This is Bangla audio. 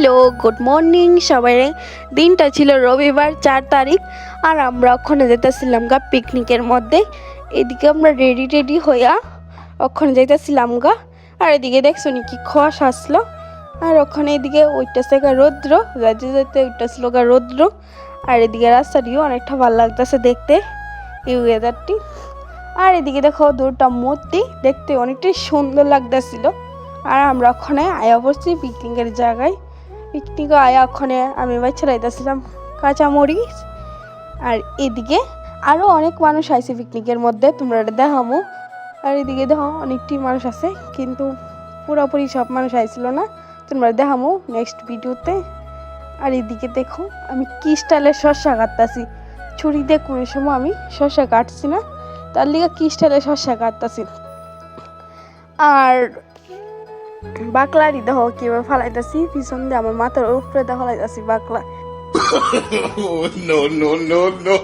হ্যালো গুড মর্নিং সবাই। দিনটা ছিল রবিবার 4 তারিখ আর আমরা ওখানে যেতেছিলাম গা পিকনিকের মধ্যে। এদিকে আমরা রেডি হইয়া ওখানে যাইতেছিলাম গা। আর এদিকে দেখছো নি কি খস আসলো। আর ওখানে এদিকে ওইটাছে গা রৌদ্র, যাইতে যাইতে ওইটাছিল গা রৌদ্র। আর এদিকে রাস্তাটিও অনেকটা ভালো লাগতেছে দেখতে, এই ওয়েদারটি। আর এদিকে দেখো দুটা মূর্তি দেখতে অনেকটাই সুন্দর লাগতেছিল। আর আমরা ওখানে আয়া পড়ছি পিকনিকের জায়গায়। পিকনিক আয়া ওখানে আমি বাচ্চা রাইতেছিলাম কাঁচামরিচ। আর এদিকে আরও অনেক মানুষ আইছে পিকনিকের মধ্যে, তোমরা এটা দেখামো। আর এদিকে দেখো অনেকটি মানুষ আছে, কিন্তু পুরোপুরি সব মানুষ আইছিল না, তোমরা দেখামো নেক্সট ভিডিওতে। আর এদিকে দেখো আমি কি স্টাইলের শসা কাটতেছি, ছুরি দিয়ে কোনো সময় আমি শসা কাটছি না, তার লিগে কি স্টাইলের শসা কাটতেছি। আর বাকলারি দেখো কিভাবে ফালাইতেছি, পিছন দিয়ে আমার মাথার উপরে দেখো ফালাইতেছি বাকলা। No, no, no, no.